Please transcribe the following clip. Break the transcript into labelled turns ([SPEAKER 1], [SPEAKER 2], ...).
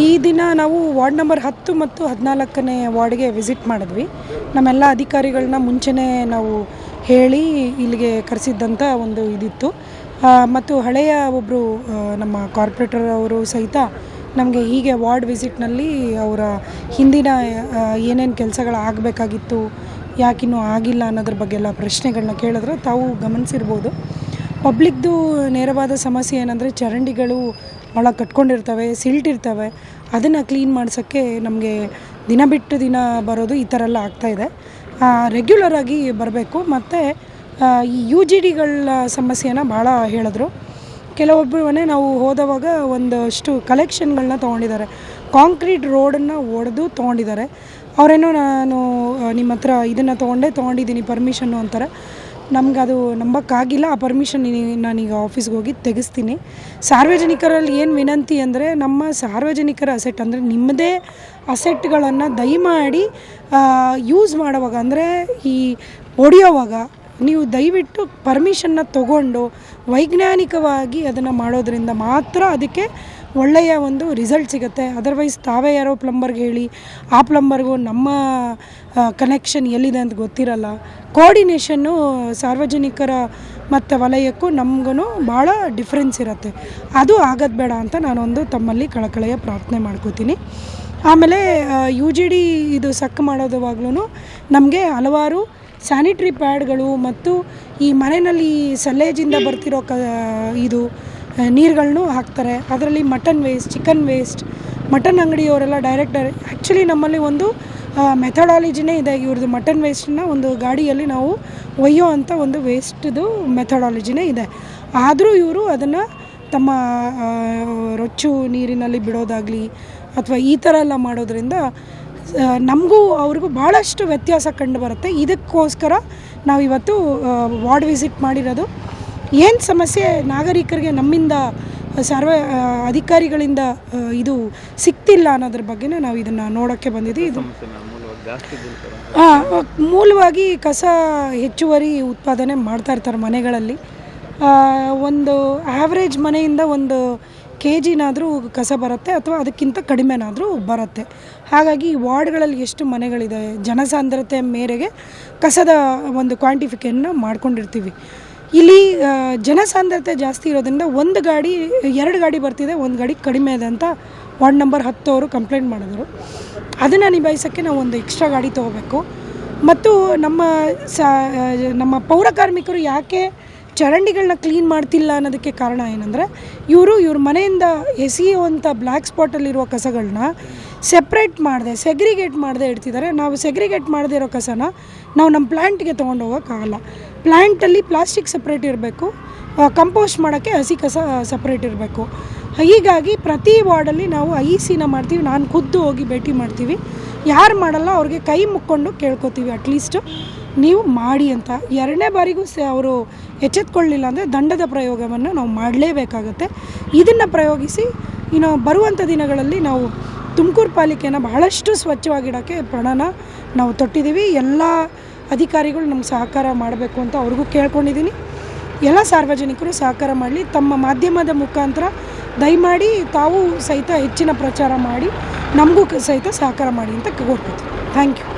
[SPEAKER 1] ಈ ದಿನ ನಾವು ವಾರ್ಡ್ ನಂಬರ್ 10 ಮತ್ತು 14ನೇ ವಾರ್ಡ್ಗೆ ವಿಸಿಟ್ ಮಾಡಿದ್ವಿ. ನಮ್ಮೆಲ್ಲ ಅಧಿಕಾರಿಗಳನ್ನ ಮುಂಚೆನೇ ನಾವು ಹೇಳಿ ಇಲ್ಲಿಗೆ ಕರೆಸಿದ್ದಂಥ ಒಂದು ಇದಿತ್ತು. ಮತ್ತು ಹಳೆಯ ಒಬ್ಬರು ನಮ್ಮ ಕಾರ್ಪೊರೇಟರ್ ಅವರು ಸಹಿತ ನಮಗೆ ಹೀಗೆ ವಾರ್ಡ್ ವಿಸಿಟ್ನಲ್ಲಿ ಅವರ ಹಿಂದಿನ ಏನೇನು ಕೆಲಸಗಳಾಗಬೇಕಾಗಿತ್ತು, ಯಾಕಿನ್ನೂ ಆಗಿಲ್ಲ ಅನ್ನೋದ್ರ ಬಗ್ಗೆ ಎಲ್ಲ ಪ್ರಶ್ನೆಗಳನ್ನ ಕೇಳಿದ್ರೆ ತಾವು ಗಮನಿಸಿರ್ಬೋದು. ಪಬ್ಲಿಕ್ದು ನೇರವಾದ ಸಮಸ್ಯೆ ಏನಂದರೆ ಚರಂಡಿಗಳು ಭಾಳ ಕಟ್ಕೊಂಡಿರ್ತವೆ, ಸಿಲ್ಟಿರ್ತವೆ. ಅದನ್ನು ಕ್ಲೀನ್ ಮಾಡ್ಸೋಕ್ಕೆ ನಮಗೆ ದಿನ ಬಿಟ್ಟು ದಿನ ಬರೋದು ಈ ಥರ ಎಲ್ಲ ಆಗ್ತಾಯಿದೆ. ರೆಗ್ಯುಲರಾಗಿ ಬರಬೇಕು. ಮತ್ತು ಈ UGDಗಳ ಸಮಸ್ಯೆನ ಭಾಳ ಹೇಳಿದ್ರು. ಕೆಲವೊಬ್ಬರು ಮನೆ ನಾವು ಹೋದವಾಗ ಒಂದಷ್ಟು ಕಲೆಕ್ಷನ್ಗಳನ್ನ ತೊಗೊಂಡಿದ್ದಾರೆ. ಕಾಂಕ್ರೀಟ್ ರೋಡನ್ನು ಒಡೆದು ತೊಗೊಂಡಿದ್ದಾರೆ. ಅವರೇನೋ ನಾನು ನಿಮ್ಮ ಹತ್ರ ಇದನ್ನು ತೊಗೊಂಡಿದ್ದೀನಿ ಪರ್ಮಿಷನ್ನು ಅಂತಾರೆ. ನಮ್ಗೆ ಅದು ನಂಬೋಕ್ಕಾಗಿಲ್ಲ. ಆ ಪರ್ಮಿಷನ್ ನಾನೀಗ ಆಫೀಸ್ಗೆ ಹೋಗಿ ತೆಗೆಸ್ತೀನಿ. ಸಾರ್ವಜನಿಕರಲ್ಲಿ ಏನು ವಿನಂತಿ ಅಂದರೆ, ನಮ್ಮ ಸಾರ್ವಜನಿಕರ ಅಸೆಟ್ ಅಂದರೆ ನಿಮ್ಮದೇ ಅಸೆಟ್ಗಳನ್ನು ದಯಮಾಡಿ ಯೂಸ್ ಮಾಡುವಾಗ ಅಂದರೆ ಈ ಹೊಡೆಯೋವಾಗ ನೀವು ದಯವಿಟ್ಟು ಪರ್ಮಿಷನ್ನ ತಗೊಂಡು ವೈಜ್ಞಾನಿಕವಾಗಿ ಅದನ್ನು ಮಾಡೋದ್ರಿಂದ ಮಾತ್ರ ಅದಕ್ಕೆ ಒಳ್ಳೆಯ ಒಂದು ರಿಸಲ್ಟ್ ಸಿಗುತ್ತೆ. ಅದರ್ವೈಸ್ ತಾವೇ ಯಾರೋ ಪ್ಲಂಬರ್ಗೆ ಹೇಳಿ ಆ ಪ್ಲಂಬರ್ಗೂ ನಮ್ಮ ಕನೆಕ್ಷನ್ ಎಲ್ಲಿದೆ ಅಂತ ಗೊತ್ತಿರಲ್ಲ. ಕೋಆರ್ಡಿನೇಷನ್ನು ಸಾರ್ವಜನಿಕರ ಮತ್ತು ವಲಯಕ್ಕೂ ನಮಗೂ ಭಾಳ ಡಿಫ್ರೆನ್ಸ್ ಇರುತ್ತೆ. ಅದು ಆಗೋದು ಬೇಡ ಅಂತ ನಾನೊಂದು ತಮ್ಮಲ್ಲಿ ಕಳಕಳೆಯ ಪ್ರಾರ್ಥನೆ ಮಾಡ್ಕೋತೀನಿ. ಆಮೇಲೆ UGD ಇದು ಸಕ್ ಮಾಡೋದವಾಗ್ಲೂ ನಮಗೆ ಹಲವಾರು ಸ್ಯಾನಿಟ್ರಿ ಪ್ಯಾಡ್ಗಳು ಮತ್ತು ಈ ಮನೆಯಲ್ಲಿ ಸಲ್ಲೇಜಿಂದ ಬರ್ತಿರೋ ಇದು ನೀರುಗಳನ್ನೂ ಹಾಕ್ತಾರೆ. ಅದರಲ್ಲಿ mutton waste, chicken waste, mutton ಅಂಗಡಿಯವರೆಲ್ಲ ಡೈರೆಕ್ಟ್ ಆ್ಯಕ್ಚುಲಿ ನಮ್ಮಲ್ಲಿ ಒಂದು ಮೆಥಡಾಲಜಿನೇ ಇದೆ. ಇವ್ರದ್ದು ಮಟನ್ ವೇಸ್ಟನ್ನ ಒಂದು ಗಾಡಿಯಲ್ಲಿ ನಾವು ಒಯ್ಯೋ ಅಂಥ ಒಂದು ವೇಸ್ಟ್ದು ಮೆಥಡಾಲಜಿನೇ ಇದೆ. ಆದರೂ ಇವರು ಅದನ್ನು ತಮ್ಮ ರೊಚ್ಚು ನೀರಿನಲ್ಲಿ ಬಿಡೋದಾಗಲಿ ಅಥವಾ ಈ ಥರ ಎಲ್ಲ ಮಾಡೋದ್ರಿಂದ ನಮಗೂ ಅವ್ರಿಗೂ ಭಾಳಷ್ಟು ವ್ಯತ್ಯಾಸ ಕಂಡು ಬರುತ್ತೆ. ಇದಕ್ಕೋಸ್ಕರ ನಾವಿವತ್ತು ವಾರ್ಡ್ ವಿಸಿಟ್ ಮಾಡಿರೋದು. ಏನು ಸಮಸ್ಯೆ ನಾಗರಿಕರಿಗೆ ನಮ್ಮಿಂದ ಅಧಿಕಾರಿಗಳಿಂದ ಇದು ಸಿಗ್ತಿಲ್ಲ ಅನ್ನೋದ್ರ ಬಗ್ಗೆನೇ ನಾವು ಇದನ್ನು ನೋಡೋಕ್ಕೆ ಬಂದಿದ್ದೀವಿ. ಇದು ಮೂಲವಾಗಿ ಕಸ ಹೆಚ್ಚುವರಿ ಉತ್ಪಾದನೆ ಮಾಡ್ತಾಯಿರ್ತಾರೆ ಮನೆಗಳಲ್ಲಿ. ಒಂದು ಆ್ಯಾವ್ರೇಜ್ ಮನೆಯಿಂದ ಒಂದು kgನಾದರೂ ಕಸ ಬರುತ್ತೆ ಅಥವಾ ಅದಕ್ಕಿಂತ ಕಡಿಮೆನಾದರೂ ಬರುತ್ತೆ. ಹಾಗಾಗಿ ವಾರ್ಡ್ಗಳಲ್ಲಿ ಎಷ್ಟು ಮನೆಗಳಿದೆ, ಜನಸಾಂದ್ರತೆ ಮೇರೆಗೆ ಕಸದ ಒಂದು ಕ್ವಾಂಟಿಫಿಕೇಷನ್ನ ಮಾಡ್ಕೊಂಡಿರ್ತೀವಿ. ಇಲ್ಲಿ ಜನಸಾಂದ್ರತೆ ಜಾಸ್ತಿ ಇರೋದ್ರಿಂದ 2 ಗಾಡಿ ಬರ್ತಿದೆ, 1 ಗಾಡಿ ಕಡಿಮೆ ಇದೆ ಅಂತ ವಾರ್ಡ್ ನಂಬರ್ 10 ಅವರು ಕಂಪ್ಲೇಂಟ್ ಮಾಡಿದ್ರು. ಅದನ್ನು ನಿಭಾಯಿಸೋಕ್ಕೆ ನಾವು ಒಂದು ಎಕ್ಸ್ಟ್ರಾ ಗಾಡಿ ತೊಗೋಬೇಕು. ಮತ್ತು ನಮ್ಮ ಪೌರ ಕಾರ್ಮಿಕರು ಯಾಕೆ ಚರಂಡಿಗಳನ್ನ ಕ್ಲೀನ್ ಮಾಡ್ತಿಲ್ಲ ಅನ್ನೋದಕ್ಕೆ ಕಾರಣ ಏನಂದರೆ, ಇವ್ರ ಮನೆಯಿಂದ ಎಸೆಯುವಂಥ ಬ್ಲ್ಯಾಕ್ ಸ್ಪಾಟಲ್ಲಿರುವ ಕಸಗಳನ್ನ ಸೆಗ್ರಿಗೇಟ್ ಮಾಡದೆ ಇಡ್ತಿದ್ದಾರೆ. ನಾವು ಸೆಗ್ರಿಗೇಟ್ ಮಾಡದೇ ಇರೋ ಕಸನ ನಾವು ನಮ್ಮ ಪ್ಲ್ಯಾಂಟ್ಗೆ ತೊಗೊಂಡು ಹೋಗೋಕ್ಕಾಗಲ್ಲ. ಪ್ಲ್ಯಾಂಟಲ್ಲಿ ಪ್ಲಾಸ್ಟಿಕ್ ಸಪ್ರೇಟ್ ಇರಬೇಕು, ಕಂಪೋಸ್ಟ್ ಮಾಡೋಕ್ಕೆ ಹಸಿ ಕಸ ಸಪ್ರೇಟ್ ಇರಬೇಕು. ಹೀಗಾಗಿ ಪ್ರತಿ ವಾರ್ಡಲ್ಲಿ ನಾವು IECನ ಮಾಡ್ತೀವಿ. ನಾನು ಖುದ್ದು ಹೋಗಿ ಭೇಟಿ ಮಾಡ್ತೀವಿ. ಯಾರು ಮಾಡಲ್ಲ ಅವ್ರಿಗೆ ಕೈ ಮುಕ್ಕೊಂಡು ಕೇಳ್ಕೊತೀವಿ, ಅಟ್ಲೀಸ್ಟು ನೀವು ಮಾಡಿ ಅಂತ. 2ನೇ ಬಾರಿಗೂ ಅವರು ಎಚ್ಚೆತ್ಕೊಳ್ಳಲಿಲ್ಲ ಅಂದರೆ ದಂಡದ ಪ್ರಯೋಗವನ್ನು ನಾವು ಮಾಡಲೇಬೇಕಾಗತ್ತೆ. ಇದನ್ನು ಪ್ರಯೋಗಿಸಿ ಇನ್ನು ಬರುವಂಥ ದಿನಗಳಲ್ಲಿ ನಾವು ತುಮಕೂರು ಪಾಲಿಕೆಯನ್ನು ಬಹಳಷ್ಟು ಸ್ವಚ್ಛವಾಗಿಡೋಕ್ಕೆ ಪ್ರಣನ ನಾವು ತೊಟ್ಟಿದ್ದೀವಿ. ಎಲ್ಲ ಅಧಿಕಾರಿಗಳು ನಮ್ಗೆ ಸಹಕಾರ ಮಾಡಬೇಕು ಅಂತ ಅವ್ರಿಗೂ ಕೇಳ್ಕೊಂಡಿದ್ದೀನಿ. ಎಲ್ಲ ಸಾರ್ವಜನಿಕರು ಸಹಕಾರ ಮಾಡಲಿ. ತಮ್ಮ ಮಾಧ್ಯಮದ ಮುಖಾಂತರ ದಯಮಾಡಿ ತಾವು ಸಹಿತ ಹೆಚ್ಚಿನ ಪ್ರಚಾರ ಮಾಡಿ ನಮಗೂ ಸಹಿತ ಸಹಕಾರ ಮಾಡಿ ಅಂತ ಕೋರ್ಕೊತೀನಿ. Thank you.